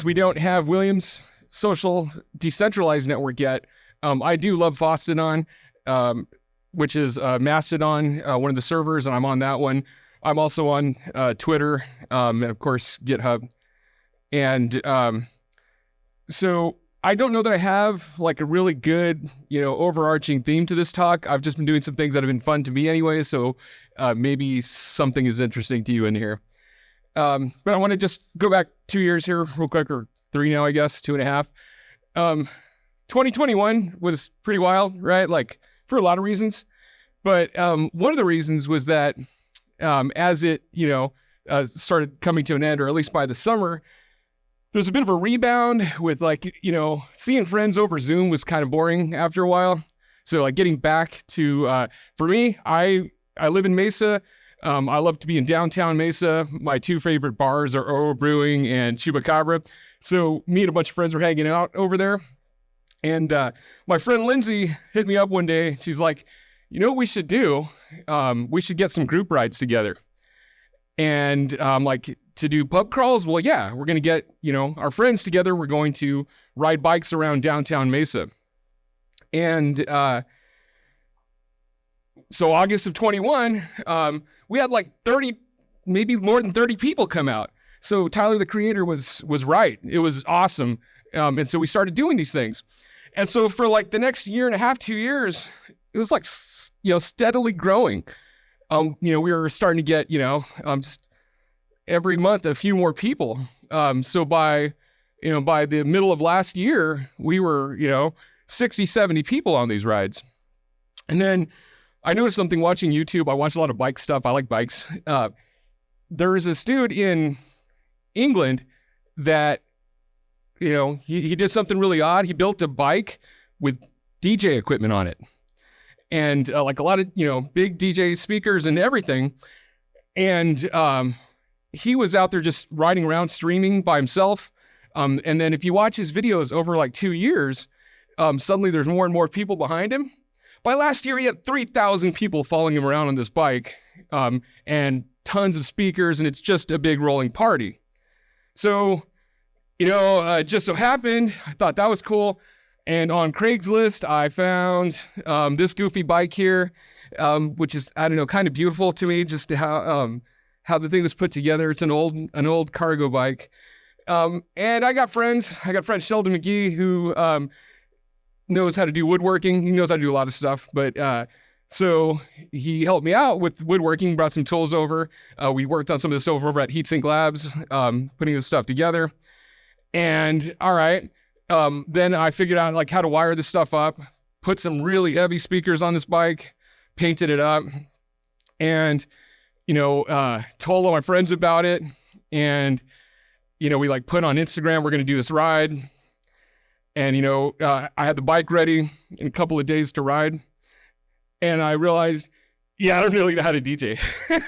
since we don't have Williams' social decentralized network yet, I do love Fosstodon, which is Mastodon, one of the servers, and I'm on that one. I'm also on Twitter, and of course, GitHub. And so I don't know that I have like a really good, overarching theme to this talk. I've just been doing some things that have been fun to me anyway, so maybe something is interesting to you in here. But I want to just go back 2 years here real quick, or 3 now, I guess, 2.5. 2021 was pretty wild, right? Like for a lot of reasons. But one of the reasons was that as it, started coming to an end, or at least by the summer, there's a bit of a rebound with seeing friends over Zoom was kind of boring after a while. So like getting back to, for me, I live in Mesa. I love to be in downtown Mesa. My 2 favorite bars are Oro Brewing and Chupacabra. So me and a bunch of friends were hanging out over there. And my friend Lindsay hit me up one day. She's like, you know what we should do? We should get some group rides together. And like to do pub crawls? Well, yeah, we're going to get, our friends together. We're going to ride bikes around downtown Mesa. And so August of 21, we had like 30, maybe more than 30 people come out. So Tyler, the creator, was right. It was awesome. And so we started doing these things. And so for like the next 1.5, 2 years, it was like, steadily growing. We were starting to get, just every month, a few more people. So by the middle of last year, we were, 60, 70 people on these rides. And then I noticed something watching YouTube. I watch a lot of bike stuff. I like bikes. There is this dude in England that, he did something really odd. He built a bike with DJ equipment on it. And like a lot of, big DJ speakers and everything. And he was out there just riding around streaming by himself. And then if you watch his videos over like 2 years, suddenly there's more and more people behind him. By last year, he had 3,000 people following him around on this bike, and tons of speakers, and it's just a big rolling party. So, it just so happened, I thought that was cool. And on Craigslist, I found this goofy bike here, which is, I don't know, kind of beautiful to me, just how the thing was put together. It's an old cargo bike. And I got friends. Sheldon McGee, who knows how to do woodworking. He knows how to do a lot of stuff. But so he helped me out with woodworking, brought some tools over. We worked on some of this over at Heatsink Labs, putting this stuff together. And all right. Then I figured out like how to wire this stuff up, put some really heavy speakers on this bike, painted it up, and, told all my friends about it. And, we like put on Instagram, we're going to do this ride. And, I had the bike ready in a couple of days to ride. And I realized, I don't really know how to DJ.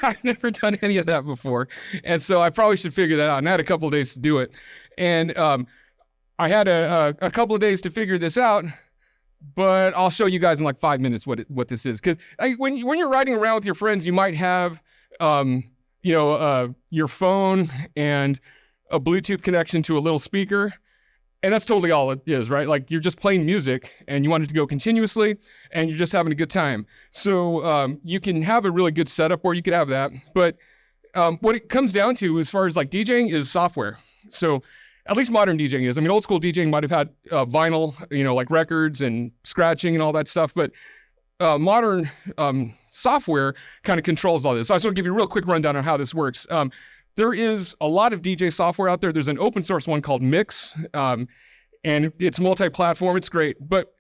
I've never done any of that before. And so I probably should figure that out. And I had a couple of days to do it. And, I had a couple of days to figure this out, but I'll show you guys in like 5 minutes what this is. Because when you're riding around with your friends, you might have, your phone and a Bluetooth connection to a little speaker, and that's totally all it is, right? Like you're just playing music, and you want it to go continuously, and you're just having a good time. So you can have a really good setup, or you could have that. But what it comes down to, as far as like DJing, is software. So at least modern DJing is. I mean, old school DJing might have had vinyl, like records and scratching and all that stuff, but modern software kind of controls all this. So I just want to give you a real quick rundown on how this works. There is a lot of DJ software out there. There's an open source one called Mix, and it's multi-platform. It's great, but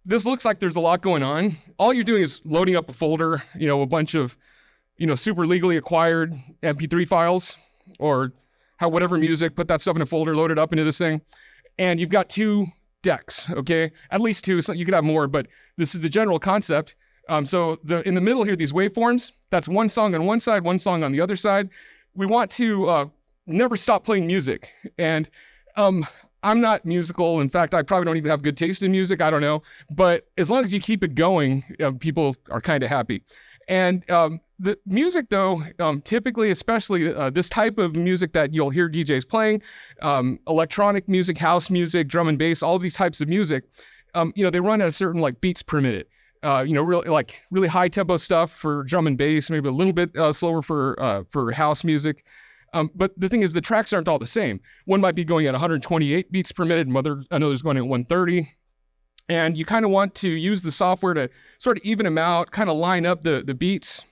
this looks like there's a lot going on. All you're doing is loading up a folder, a bunch of, super legally acquired MP3 files, or whatever music, put that stuff in a folder, load it up into this thing. And you've got 2 decks, okay? At least 2, so you could have more, but this is the general concept. So in the middle here, these waveforms, that's one song on one side, one song on the other side. We want to never stop playing music. And I'm not musical. In fact, I probably don't even have good taste in music. I don't know. But as long as you keep it going, people are kind of happy. And The music, though, typically, especially this type of music that you'll hear DJs playing, electronic music, house music, drum and bass, all of these types of music, they run at a certain like beats per minute. Really high tempo stuff for drum and bass, maybe a little bit slower for house music. But the thing is, the tracks aren't all the same. One might be going at 128 beats per minute, another's going at 130. And you kind of want to use the software to sort of even them out, kind of line up the beats,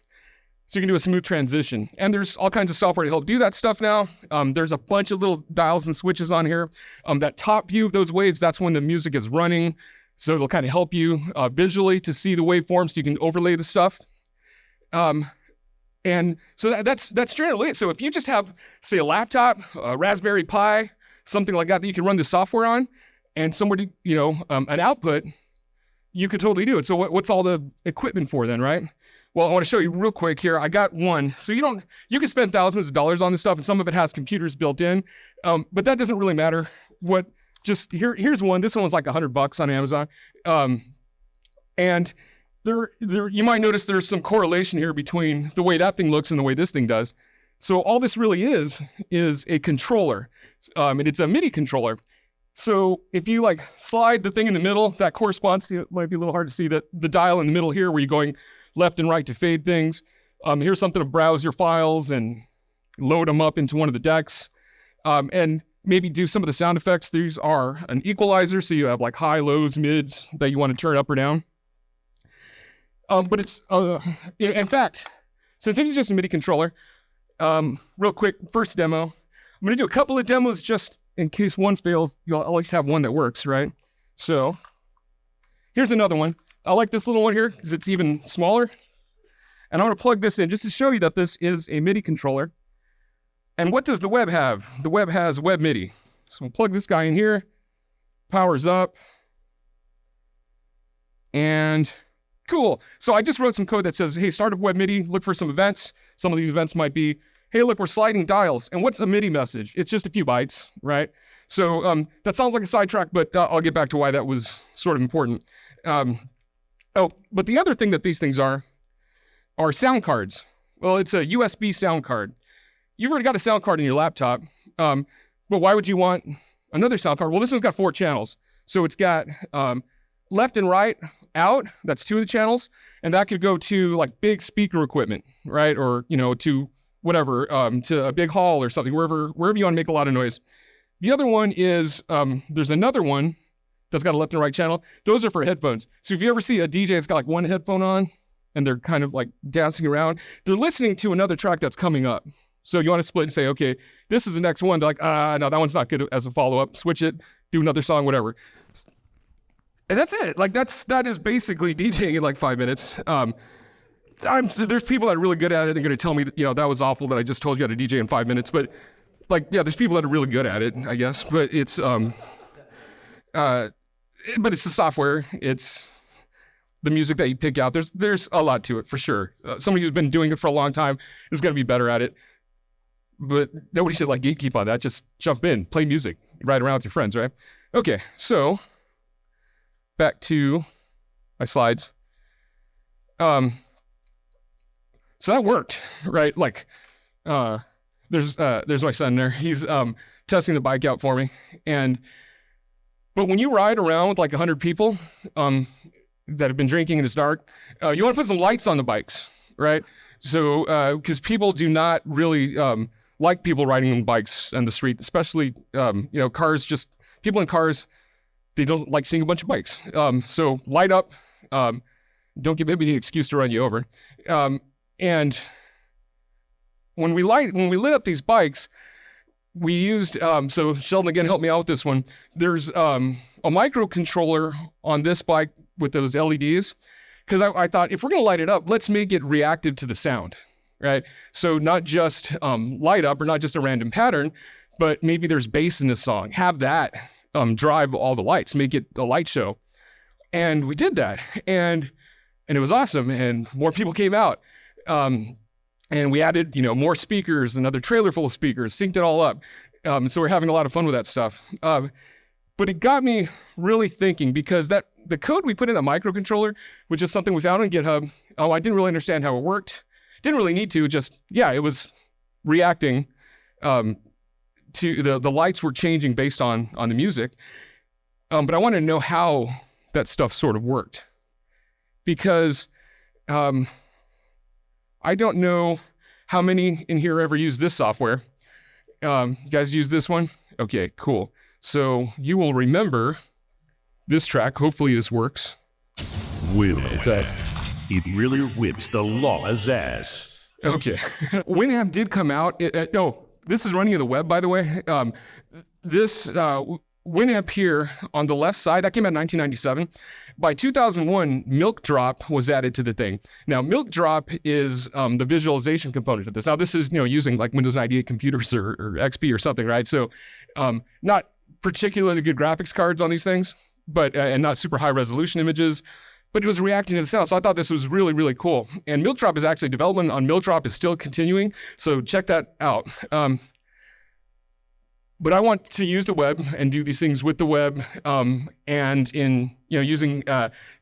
so you can do a smooth transition. And there's all kinds of software to help do that stuff now. There's a bunch of little dials and switches on here. That top view of those waves, that's when the music is running. So it'll kind of help you visually to see the waveforms so you can overlay the stuff. And so that's generally it. So if you just have, say, a laptop, a Raspberry Pi, something like that you can run the software on, and somebody, an output, you could totally do it. So what's all the equipment for then, right? Well, I want to show you real quick here. I got one. So you can spend thousands of dollars on this stuff, and some of it has computers built in, but that doesn't really matter. Here's one. This one was like $100 on Amazon, and there you might notice there's some correlation here between the way that thing looks and the way this thing does. So all this really is a controller, and it's a MIDI controller. So if you like slide the thing in the middle, that corresponds to, it might be a little hard to see, that the dial in the middle here where you're going left and right to fade things. Here's something to browse your files and load them up into one of the decks, and maybe do some of the sound effects. These are an equalizer, so you have like high, lows, mids that you want to turn up or down. But it's, in fact, since this is just a MIDI controller, real quick, first demo. I'm going to do a couple of demos just in case one fails. You'll at least have one that works, right? So here's another one. I like this little one here because it's even smaller. And I'm going to plug this in just to show you that this is a MIDI controller. And what does the web have? The web has web MIDI. So we'll plug this guy in here. Powers up. And cool. So I just wrote some code that says, hey, start up web MIDI, look for some events. Some of these events might be, hey, look, we're sliding dials. And what's a MIDI message? It's just a few bytes, right? So that sounds like a sidetrack, but I'll get back to why that was sort of important. But the other thing that these things are sound cards. Well, it's a USB sound card. You've already got a sound card in your laptop, but why would you want another sound card? Well, this one's got 4 channels. So it's got left and right out, that's 2 of the channels, and that could go to like big speaker equipment, right? Or, to whatever, to a big hall or something, wherever you want to make a lot of noise. The other one is, there's another one that's got a left and right channel. Those are for headphones. So if you ever see a DJ that's got like one headphone on and they're kind of like dancing around, they're listening to another track that's coming up. So you want to split and say, okay, this is the next one. They're like, no, that one's not good as a follow-up. Switch it, do another song, whatever. And that's it. Like that is basically DJing in like 5 minutes. There's people that are really good at it and going to tell me that, that was awful that I just told you how to DJ in 5 minutes. But there's people that are really good at it, I guess. But it's it's the software. It's the music that you pick out. There's a lot to it for sure. Somebody who's been doing it for a long time is going to be better at it. But nobody should like gatekeep on that. Just jump in, play music, ride around with your friends, right? Okay, so back to my slides. So that worked, right? Like, there's my son there. He's testing the bike out for me. But when you ride around with like 100 people that have been drinking and it's dark, you want to put some lights on the bikes, right? So, because people do not really like people riding on bikes on the street, especially, cars, people in cars, they don't like seeing a bunch of bikes. So light up, don't give anybody an excuse to run you over. And when we lit up these bikes, we used, so Sheldon again helped me out with this one. There's a microcontroller on this bike with those LEDs, because I thought if we're gonna light it up, let's make it reactive to the sound, right? So not just light up or not just a random pattern, but maybe there's bass in this song. Have that drive all the lights, make it a light show. And we did that, and it was awesome, and more people came out. And we added, more speakers, another trailer full of speakers, synced it all up. So we're having a lot of fun with that stuff. But it got me really thinking, because the code we put in the microcontroller, which is something we found on GitHub, I didn't really understand how it worked. Didn't really need to, just, yeah, it was reacting to the lights were changing based on the music. But I wanted to know how that stuff sort of worked, because I don't know how many in here ever use this software. You guys use this one? Okay, cool. So you will remember this track. Hopefully this works. Whip it. It really whips the llama's ass. Okay. Winamp did come out. This is running in the web, by the way. This Winamp here on the left side, that came out in 1997. By 2001, Milk Drop was added to the thing. Now, Milk Drop is the visualization component of this. Now, this is using like Windows 98 computers or XP or something, right? So, not particularly good graphics cards on these things, but and not super high resolution images. But it was reacting to the sound, so I thought this was really, really cool. And Milk Drop is actually, development on Milk Drop is still continuing, so check that out. But I want to use the web and do these things with the web, and in using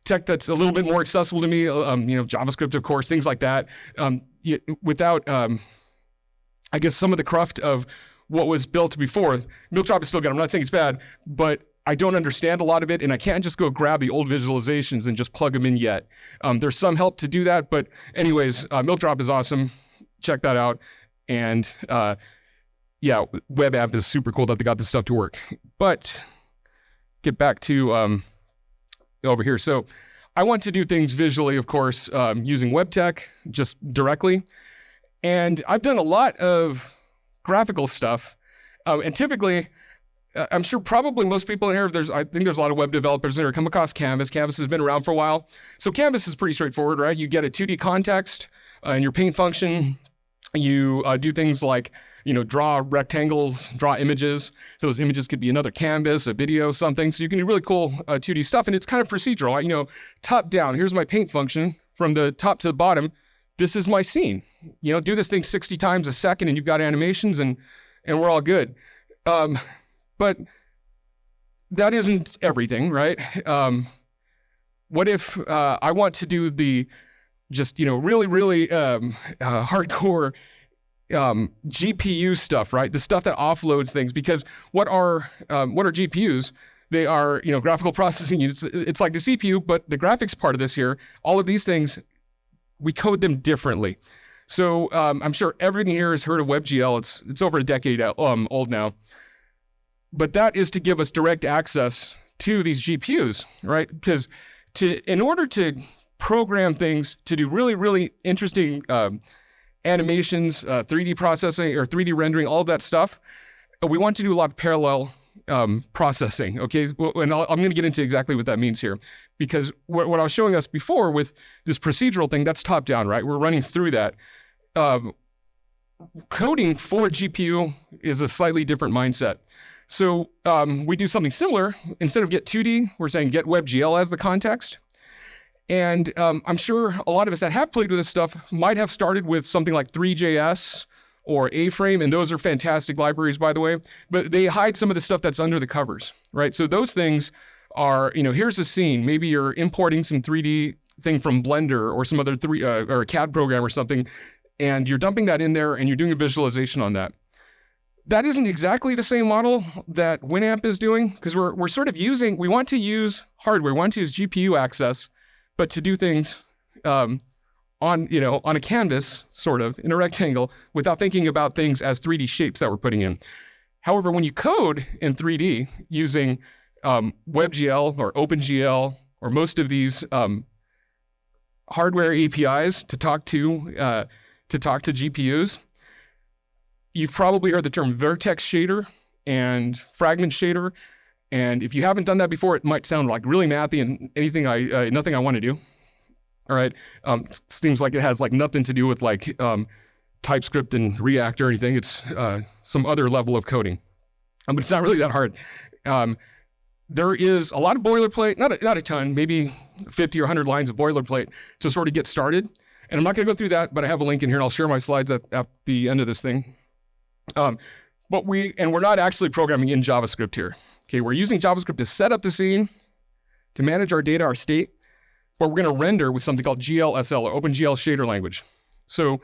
tech that's a little bit more accessible to me, JavaScript, of course, things like that, without, I guess, some of the cruft of what was built before. Milk Drop is still good. I'm not saying it's bad, but I don't understand a lot of it, and I can't just go grab the old visualizations and just plug them in yet. There's some help to do that, but anyways, Milk Drop is awesome. Check that out. And yeah, web app is super cool that they got this stuff to work. But get back to over here. So I want to do things visually, of course, using web tech just directly. And I've done a lot of graphical stuff, and typically, I'm sure probably most people in here, I think there's a lot of web developers that are come across Canvas. Canvas has been around for a while. So Canvas is pretty straightforward, right? You get a 2D context in your paint function. You do things like, draw rectangles, draw images. Those images could be another canvas, a video, something. So you can do really cool 2D stuff. And it's kind of procedural, right? Top down. Here's my paint function from the top to the bottom. This is my scene. Do this thing 60 times a second and you've got animations and we're all good. But that isn't everything, right? What if I want to do the just, really, really hardcore GPU stuff, right? The stuff that offloads things, because what are GPUs? They are, graphical processing units. It's like the CPU, but the graphics part of this here, all of these things, we code them differently. So I'm sure everyone here has heard of WebGL. It's over a decade old now. But that is to give us direct access to these GPUs, right? Because in order to program things to do really, really interesting animations, 3D processing or 3D rendering, all of that stuff, we want to do a lot of parallel processing, okay? And I'm going to get into exactly what that means here, because what I was showing us before with this procedural thing, that's top down, right? We're running through that. Coding for a GPU is a slightly different mindset. So we do something similar. Instead of get 2D, we're saying get WebGL as the context. And I'm sure a lot of us that have played with this stuff might have started with something like 3JS or A-Frame, and those are fantastic libraries, by the way, but they hide some of the stuff that's under the covers, right? So those things are, here's a scene. Maybe you're importing some 3D thing from Blender or some other or a CAD program or something, and you're dumping that in there and you're doing a visualization on that. That isn't exactly the same model that Winamp is doing, because we're sort of we want to use hardware, we want to use GPU access, but to do things on a canvas, sort of, in a rectangle, without thinking about things as 3D shapes that we're putting in. However, when you code in 3D using WebGL or OpenGL or most of these hardware APIs to talk to GPUs, you've probably heard the term vertex shader and fragment shader. And if you haven't done that before, it might sound like really mathy and nothing I want to do. All right. Seems like it has like nothing to do with like TypeScript and React or anything. It's some other level of coding. But it's not really that hard. There is a lot of boilerplate, not a ton, maybe 50 or 100 lines of boilerplate to sort of get started. And I'm not going to go through that, but I have a link in here and I'll share my slides at the end of this thing. But we're not actually programming in JavaScript here. Okay, we're using JavaScript to set up the scene, to manage our data, our state, but we're going to render with something called GLSL or OpenGL shader language. So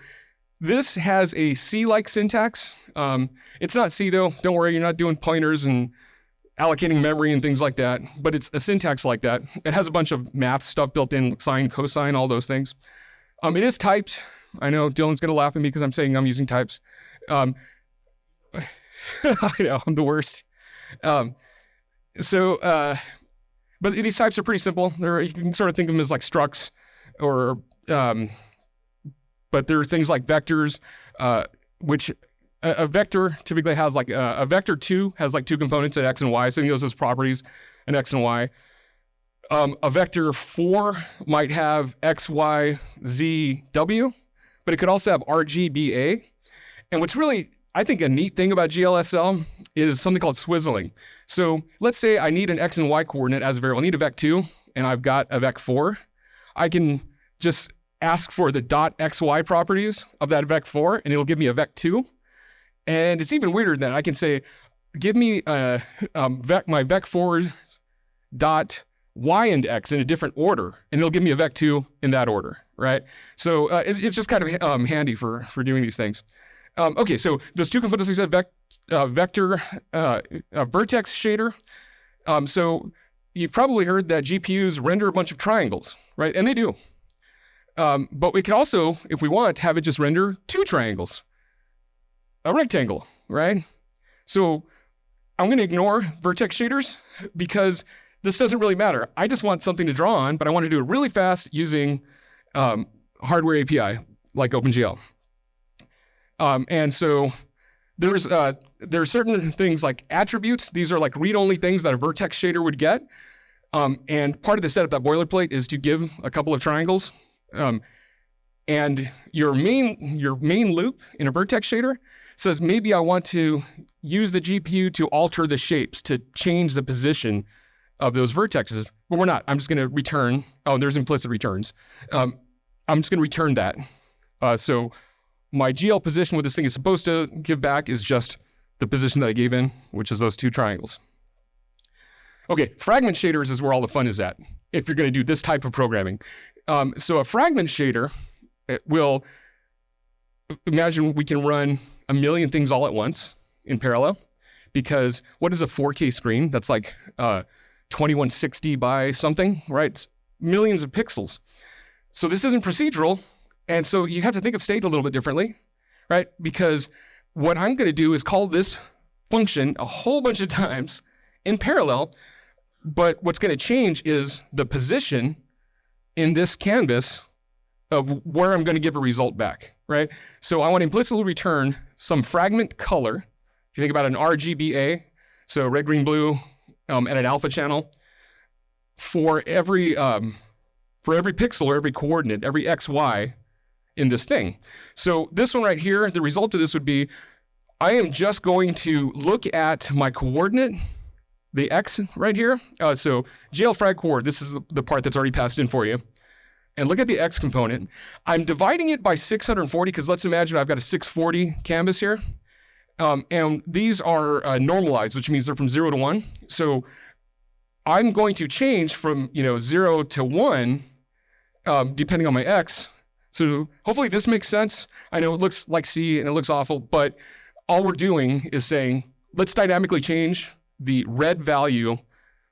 this has a C-like syntax. It's not C though. Don't worry, you're not doing pointers and allocating memory and things like that, but it's a syntax like that. It has a bunch of math stuff built in, sine, cosine, all those things. It is typed. I know Dylan's gonna laugh at me because I'm saying I'm using types. I know, I'm the worst. But these types are pretty simple. You can sort of think of them as like structs, but there are things like vectors, which a vector typically has like a vector 2 has like two components at x and y, so it knows those properties in x and y. A vector 4 might have x, y, z, w, but it could also have r, g, b, a. And what's really, I think, a neat thing about GLSL is something called swizzling. So let's say I need an x and y coordinate as a variable. I need a vec2 and I've got a vec4. I can just ask for the dot xy properties of that vec4 and it'll give me a vec2. And it's even weirder than that. I can say, give me my vec4 dot y and x in a different order, and it'll give me a vec2 in that order, right? So it's just kind of handy for doing these things. Okay, so those two components we said, vector, vertex shader. So you've probably heard that GPUs render a bunch of triangles, right? And they do. But we can also, if we want, have it just render two triangles, a rectangle, right? So I'm going to ignore vertex shaders because this doesn't really matter. I just want something to draw on, but I want to do it really fast using hardware API like OpenGL. And so there's certain things like attributes. These are like read-only things that a vertex shader would get. And part of the setup, that boilerplate, is to give a couple of triangles. And your main loop in a vertex shader says maybe I want to use the GPU to alter the shapes, to change the position of those vertexes. But we're not. I'm just going to return. Oh, there's implicit returns. I'm just going to return that. So my GL position, what this thing is supposed to give back, is just the position that I gave in, which is those two triangles. Okay, fragment shaders is where all the fun is at, if you're going to do this type of programming. So a fragment shader will, imagine we can run a million things all at once in parallel, because what is a 4K screen? That's like 2160 by something, right? It's millions of pixels. So this isn't procedural, and so you have to think of state a little bit differently, right? Because what I'm going to do is call this function a whole bunch of times in parallel, but what's going to change is the position in this canvas of where I'm going to give a result back, right? So I want to implicitly return some fragment color. If you think about an RGBA, so red, green, blue, and an alpha channel, for every pixel or every coordinate, every XY in this thing. So this one right here, the result of this would be, I am just going to look at my coordinate, the X right here. So GLFrag coord, this is the part that's already passed in for you. And look at the X component. I'm dividing it by 640 because let's imagine I've got a 640 canvas here. And these are normalized, which means they're from 0 to 1. So I'm going to change from 0 to 1 depending on my X. So hopefully this makes sense. I know it looks like C and it looks awful, but all we're doing is saying, let's dynamically change the red value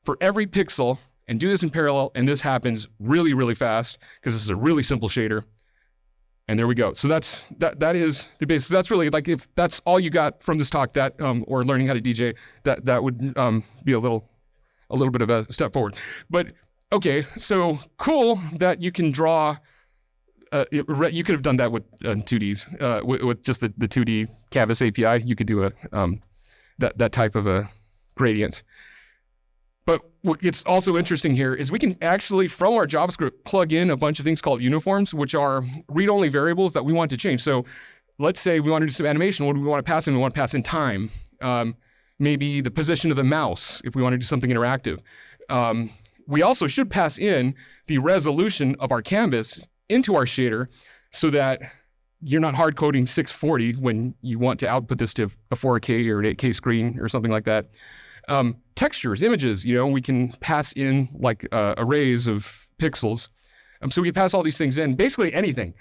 for every pixel and do this in parallel. And this happens really, really fast because this is a really simple shader. And there we go. So that is the base. So that's really, like, if that's all you got from this talk, that or learning how to DJ, that would be a little bit of a step forward. But okay, so cool that you can draw. You could have done that with 2Ds, with just the 2D canvas API. You could do that type of a gradient. But what gets also interesting here is we can actually, from our JavaScript, plug in a bunch of things called uniforms, which are read-only variables that we want to change. So let's say we want to do some animation. What do we want to pass in? We want to pass in time. Maybe the position of the mouse, if we want to do something interactive. We also should pass in the resolution of our canvas into our shader so that you're not hard coding 640 when you want to output this to a 4K or an 8K screen or something like that. Textures, images, we can pass in like arrays of pixels. So we can pass all these things in, basically anything.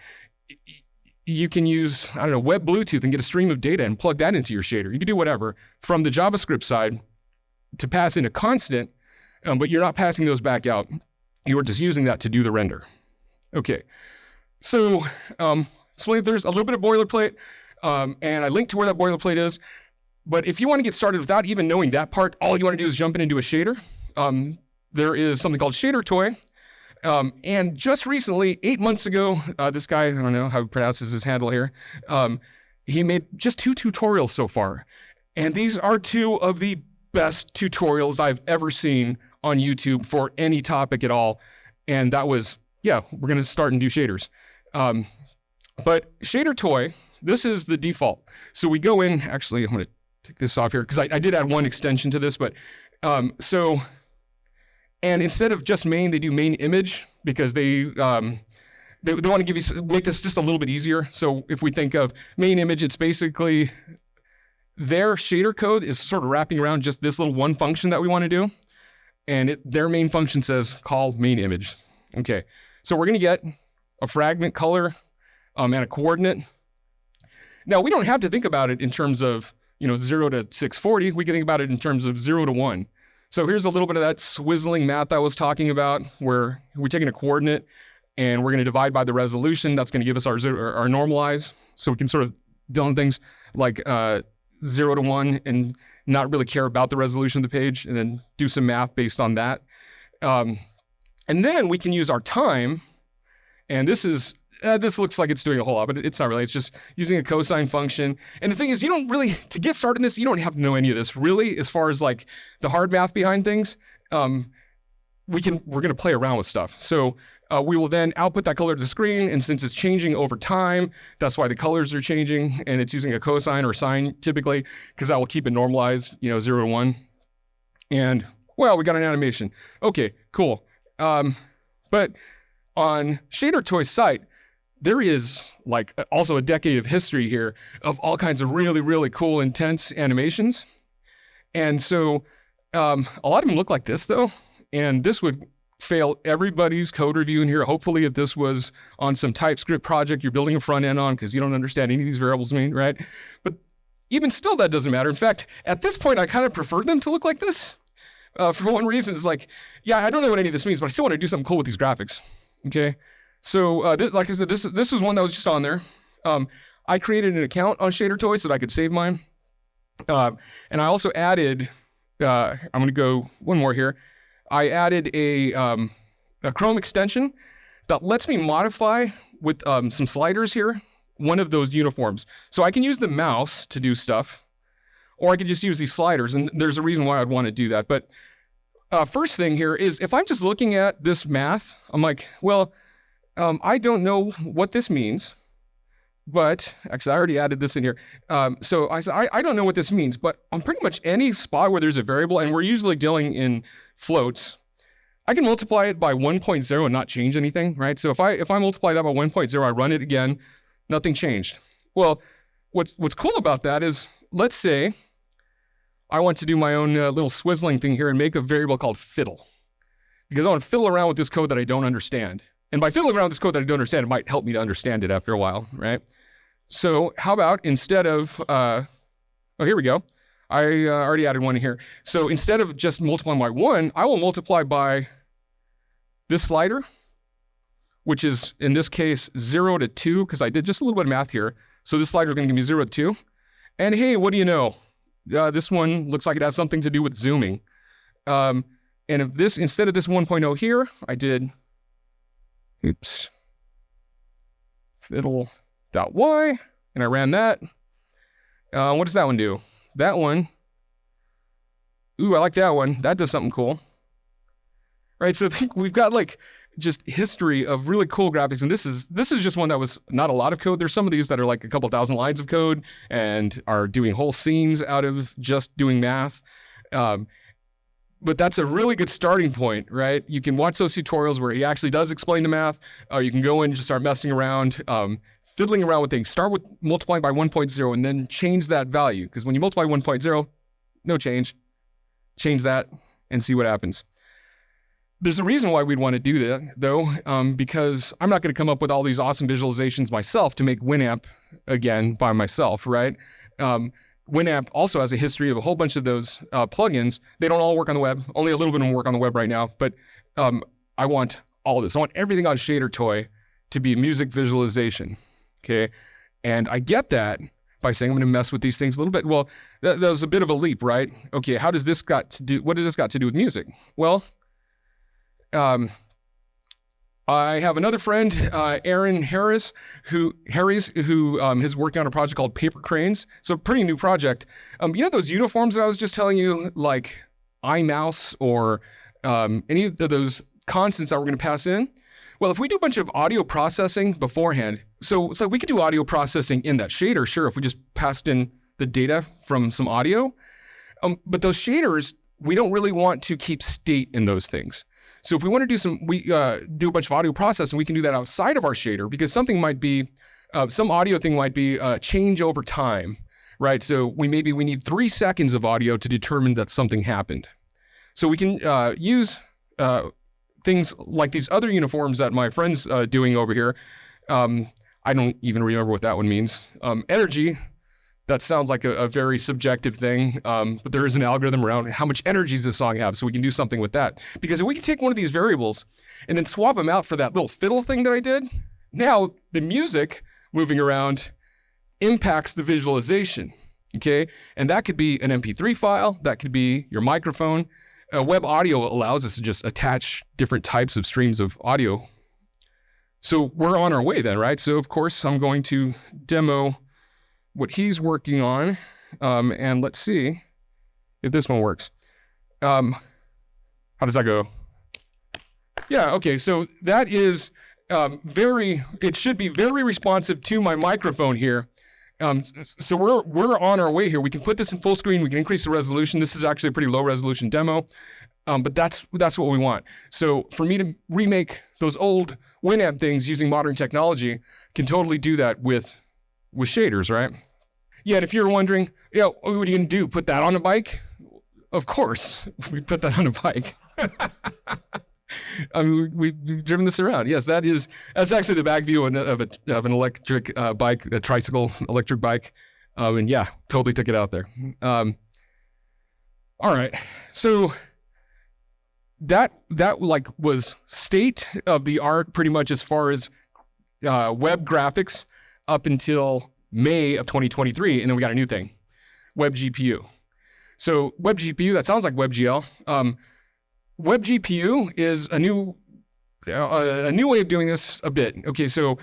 you can use, I don't know, web Bluetooth and get a stream of data and plug that into your shader. You can do whatever from the JavaScript side to pass in a constant, but you're not passing those back out. You are just using that to do the render. Okay, so there's a little bit of boilerplate, and I linked to where that boilerplate is. But if you want to get started without even knowing that part, all you want to do is jump into a shader. There is something called Shader Toy. And just recently, 8 months ago, this guy, I don't know how he pronounces his handle here, he made just 2 tutorials so far. And these are 2 of the best tutorials I've ever seen on YouTube for any topic at all. And that was, yeah, we're going to start and do shaders. But Shader Toy, this is the default. So we go in, actually, I'm going to take this off here because I did add one extension to this, but and instead of just main, they do main image because they want to make this just a little bit easier. So if we think of main image, it's basically their shader code is sort of wrapping around just this little one function that we want to do. And their main function says call main image. Okay, so we're going to get a fragment color and a coordinate. Now, we don't have to think about it in terms of 0 to 640. We can think about it in terms of 0 to 1. So here's a little bit of that swizzling math I was talking about, where we're taking a coordinate and we're going to divide by the resolution. That's going to give us our normalize. So we can sort of deal in things like 0 to 1 and not really care about the resolution of the page, and then do some math based on that. And then we can use our time. And this looks like it's doing a whole lot, but it's not really. It's just using a cosine function. And the thing is, to get started in this, you don't have to know any of this really, as far as like the hard math behind things. We're going to play around with stuff. So we will then output that color to the screen. And since it's changing over time, that's why the colors are changing. And it's using a cosine or sine typically, because that will keep it normalized, 0 to 1. And well, we got an animation. Okay, cool. But on Shader Toy's site, there is like also a decade of history here of all kinds of really, really cool, intense animations. And so a lot of them look like this though. And this would fail everybody's code review in here. Hopefully if this was on some TypeScript project you're building a front end on because you don't understand any of these variables mean, right? But even still, that doesn't matter. In fact, at this point, I kind of prefer them to look like this. For one reason, it's like, yeah, I don't know what any of this means, but I still want to do something cool with these graphics. Okay. So, like I said, this was one that was just on there. I created an account on Shader Toy so that I could save mine. And I also added, I'm going to go one more here. I added a Chrome extension that lets me modify with some sliders here, one of those uniforms. So I can use the mouse to do stuff, or I could just use these sliders. And there's a reason why I'd want to do that. But first thing here is if I'm just looking at this math, I'm like, well, I don't know what this means, but actually I already added this in here. So I said, I don't know what this means, but on pretty much any spot where there's a variable, and we're usually dealing in floats, I can multiply it by 1.0 and not change anything, right? So if I multiply that by 1.0, I run it again, nothing changed. Well, what's cool about that is, let's say I want to do my own little swizzling thing here and make a variable called fiddle, because I want to fiddle around with this code that I don't understand. And by fiddling around with this code that I don't understand, it might help me to understand it after a while, right? So how about instead of, here we go. I already added one here. So instead of just multiplying by 1, I will multiply by this slider, which is in this case 0 to 2, because I did just a little bit of math here. So this slider is going to give me 0 to 2. And hey, what do you know? This one looks like it has something to do with zooming. And if this, instead of this 1.0 here, I did, fiddle.y, and I ran that. What does that one do? That one, ooh, I like that one. That does something cool. Right, so I think we've got like just history of really cool graphics, and this is just one that was not a lot of code. There's some of these that are like a couple thousand lines of code and are doing whole scenes out of just doing math. But that's a really good starting point, right? You can watch those tutorials where he actually does explain the math. You can go in and just start messing around, fiddling around with things. Start with multiplying by 1.0 and then change that value. Because when you multiply 1.0, no change. Change that and see what happens. There's a reason why we'd want to do that, though, because I'm not going to come up with all these awesome visualizations myself to make Winamp again by myself, right? Winamp also has a history of a whole bunch of those plugins. They don't all work on the web. Only a little bit of them work on the web right now, but I want all of this. I want everything on Shader Toy to be music visualization, okay? And I get that by saying I'm going to mess with these things a little bit. Well, that was a bit of a leap, right? Okay, what does this got to do with music? Well, I have another friend, Aaron Harris, who is working on a project called Paper Cranes. It's a pretty new project. You know those uniforms that I was just telling you, like iMouse or any of those constants that we're going to pass in? Well, if we do a bunch of audio processing beforehand, so we could do audio processing in that shader, sure, if we just passed in the data from some audio. But those shaders, we don't really want to keep state in those things. So if we want to do a bunch of audio processing, we can do that outside of our shader, because something might be, some audio thing might be change over time, right? So we need 3 seconds of audio to determine that something happened. So we can use things like these other uniforms that my friend's doing over here. I don't even remember what that one means. Energy. That sounds like a very subjective thing, but there is an algorithm around how much energy does this song have, so we can do something with that. Because if we can take one of these variables and then swap them out for that little fiddle thing that I did, now the music moving around impacts the visualization, okay? And that could be an MP3 file, that could be your microphone. Web audio allows us to just attach different types of streams of audio. So we're on our way then, right? So of course I'm going to demo what he's working on, and let's see if this one works. How does that go? Yeah, okay, so that is it should be very responsive to my microphone here. So we're on our way here. We can put this in full screen, we can increase the resolution. This is actually a pretty low resolution demo, but that's what we want. So for me to remake those old Winamp things using modern technology, can totally do that with shaders, right? Yeah, and if you're wondering, what are you gonna do? Put that on a bike? Of course, we put that on a bike. I mean, we've driven this around. Yes, that's actually the back view of an electric bike, a tricycle electric bike. And yeah, totally took it out there. All right, so that like was state of the art pretty much as far as web graphics up until May of 2023, and then we got a new thing, Web GPU. So Web GPU, that sounds like WebGL. Web GPU is a new way of doing this a bit. Okay, so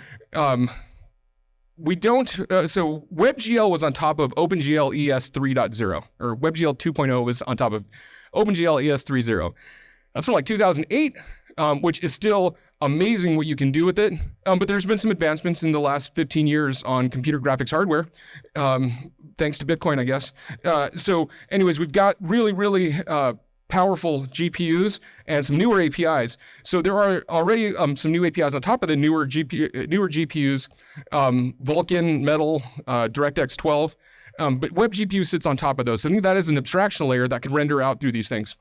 we don't. So WebGL was on top of OpenGL ES 3.0, or WebGL 2.0 was on top of OpenGL ES 3.0. That's from like 2008, which is still amazing what you can do with it. But there's been some advancements in the last 15 years on computer graphics hardware, thanks to Bitcoin, I guess. So anyways, we've got really, really powerful GPUs and some newer APIs. So there are already some new APIs on top of the newer GPUs, Vulkan, Metal, DirectX 12. But Web GPU sits on top of those. So I think that is an abstraction layer that can render out through these things.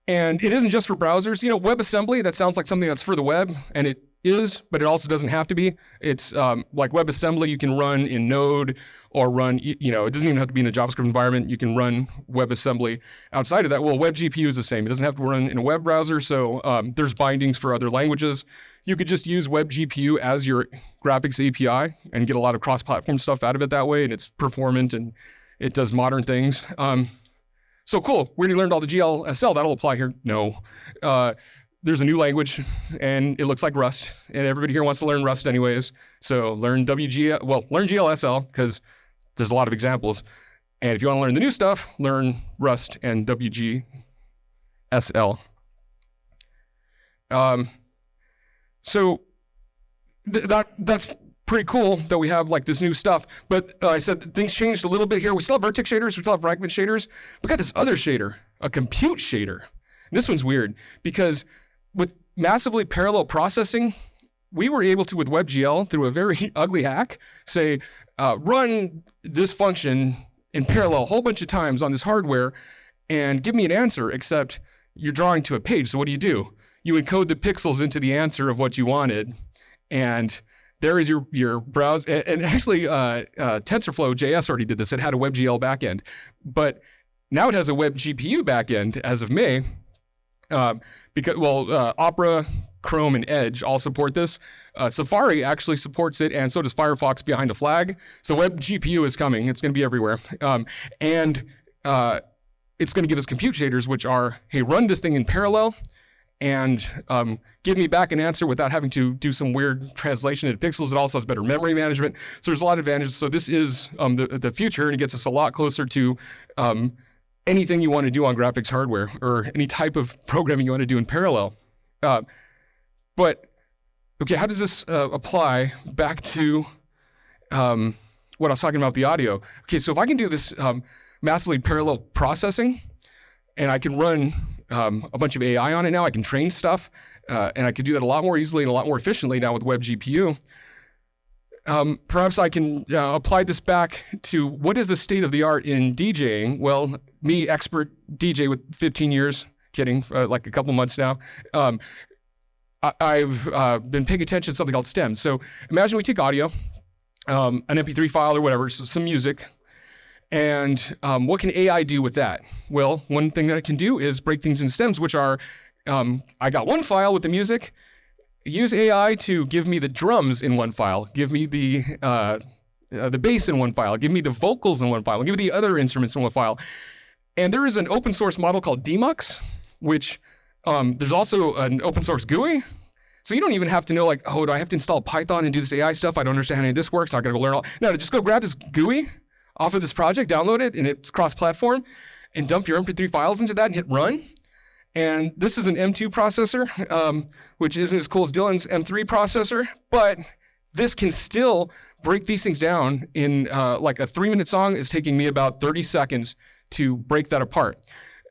And it isn't just for browsers. WebAssembly, that sounds like something that's for the web, and it is, but it also doesn't have to be. It's like WebAssembly you can run in Node or run, it doesn't even have to be in a JavaScript environment. You can run WebAssembly outside of that. Well, Web GPU is the same. It doesn't have to run in a web browser, so there's bindings for other languages. You could just use Web GPU as your graphics API and get a lot of cross-platform stuff out of it that way, and it's performant and it does modern things. So cool, we already learned all the GLSL, that'll apply here. No. There's a new language, and it looks like Rust, and everybody here wants to learn Rust anyways. So learn learn GLSL, because there's a lot of examples. And if you want to learn the new stuff, learn Rust and WGSL. So that's pretty cool that we have like this new stuff. But I said things changed a little bit here. We still have vertex shaders, we still have fragment shaders. We got this other shader, a compute shader. And this one's weird because with massively parallel processing, we were able to, with WebGL, through a very ugly hack, say, run this function in parallel a whole bunch of times on this hardware and give me an answer, except you're drawing to a page. So what do? You encode the pixels into the answer of what you wanted, and there is your browse. And actually, TensorFlow JS already did this. It had a WebGL backend, but now it has a Web GPU backend as of May. Because Opera, Chrome, and Edge all support this. Safari actually supports it, and so does Firefox behind a flag. So Web GPU is coming. It's going to be everywhere, and it's going to give us compute shaders, which are, hey, run this thing in parallel, and give me back an answer without having to do some weird translation into pixels. It also has better memory management. So there's a lot of advantages. So this is the future, and it gets us a lot closer to anything you want to do on graphics hardware or any type of programming you want to do in parallel. But, okay, how does this apply back to what I was talking about, the audio? Okay, so if I can do this massively parallel processing, and I can run a bunch of AI on it now, I can train stuff, and I can do that a lot more easily and a lot more efficiently now with Web GPU. Perhaps I can apply this back to what is the state of the art in DJing? Well, me, expert DJ with 15 years, kidding, like a couple months now, I've been paying attention to something called stems. So imagine we take audio, an MP3 file or whatever, so some music, and what can AI do with that? Well, one thing that it can do is break things in stems, which are, I got one file with the music, use AI to give me the drums in one file, give me the bass in one file, give me the vocals in one file, give me the other instruments in one file. And there is an open source model called Demux, which there's also an open source GUI. So you don't even have to know, like, oh, do I have to install Python and do this AI stuff? I don't understand how any of this works. I'm not going to go learn all. No, just go grab this GUI off of this project, download it, and it's cross-platform, and dump your MP3 files into that and hit run. And this is an M2 processor, which isn't as cool as Dylan's M3 processor, but this can still break these things down in like a 3-minute song is taking me about 30 seconds to break that apart.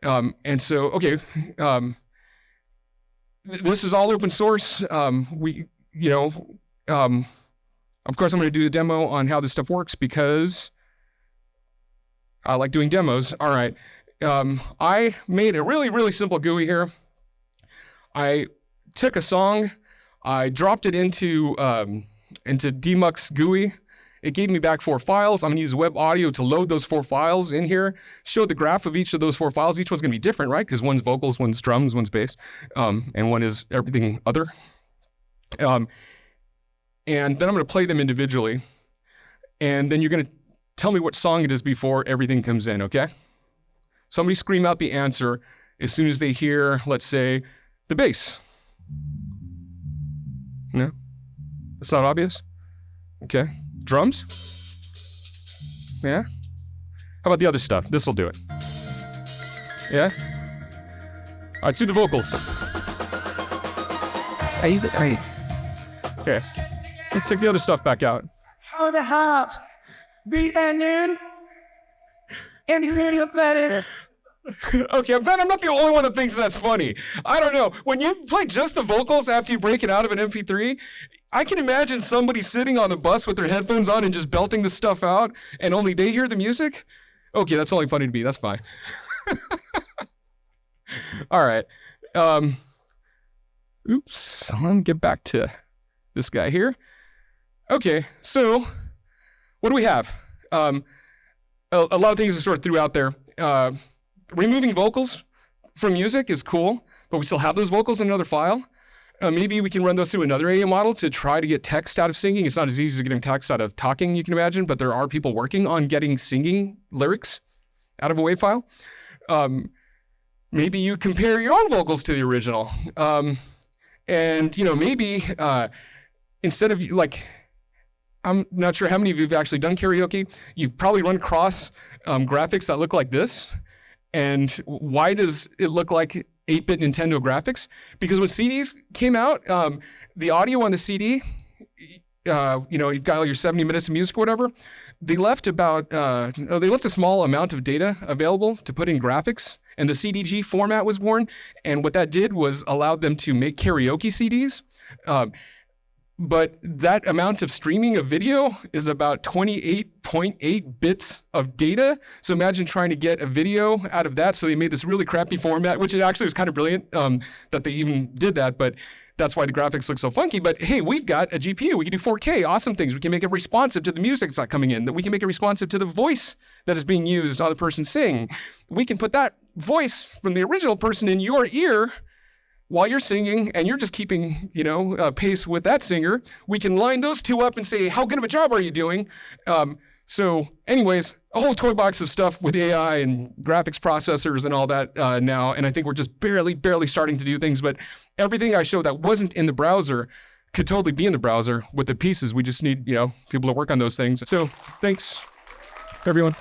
And so, okay, this is all open source. Of course, I'm going to do a demo on how this stuff works because I like doing demos. All right. I made a really, really simple GUI here. I took a song, I dropped it into Demux GUI. It gave me back 4 files. I'm gonna use web audio to load those 4 files in here, show the graph of each of those 4 files. Each one's gonna be different, right? Because one's vocals, one's drums, one's bass, and one is everything other. And then I'm gonna play them individually. And then you're gonna tell me what song it is before everything comes in, okay? Somebody scream out the answer as soon as they hear, let's say, the bass. No? That's not obvious? Okay. Drums? Yeah? How about the other stuff? This'll do it. Yeah? All right, do the vocals. Okay. Let's take the other stuff back out. For the house, be that noon, and you really better. Okay, I'm glad I'm not the only one that thinks that's funny. I don't know. When you play just the vocals after you break it out of an MP3, I can imagine somebody sitting on the bus with their headphones on and just belting this stuff out, and only they hear the music? Okay, that's only funny to me. That's fine. All right. Oops. Let me get back to this guy here. Okay, so what do we have? A lot of things are sort of threw out there. Removing vocals from music is cool, but we still have those vocals in another file. Maybe we can run those through another AI model to try to get text out of singing. It's not as easy as getting text out of talking, you can imagine, but there are people working on getting singing lyrics out of a WAV file. Maybe you compare your own vocals to the original. And, maybe instead of, I'm not sure how many of you have actually done karaoke. You've probably run across graphics that look like this. And why does it look like 8-bit Nintendo graphics? Because when CDs came out, the audio on the CD, you've got all your 70 minutes of music or whatever, they left a small amount of data available to put in graphics, and the CDG format was born. And what that did was allowed them to make karaoke CDs. But that amount of streaming of video is about 28.8 bits of data. So imagine trying to get a video out of that. So they made this really crappy format, which it actually was kind of brilliant that they even did that. But that's why the graphics look so funky. But hey, we've got a GPU. We can do 4K, awesome things. We can make it responsive to the music that's not coming in. That we can make it responsive to the voice that is being used on the person singing. We can put that voice from the original person in your ear while you're singing, and you're just keeping, pace with that singer. We can line those two up and say, how good of a job are you doing? So anyways, a whole toy box of stuff with AI and graphics processors and all that now. And I think we're just barely starting to do things. But everything I showed that wasn't in the browser could totally be in the browser with the pieces. We just need, people to work on those things. So thanks, everyone.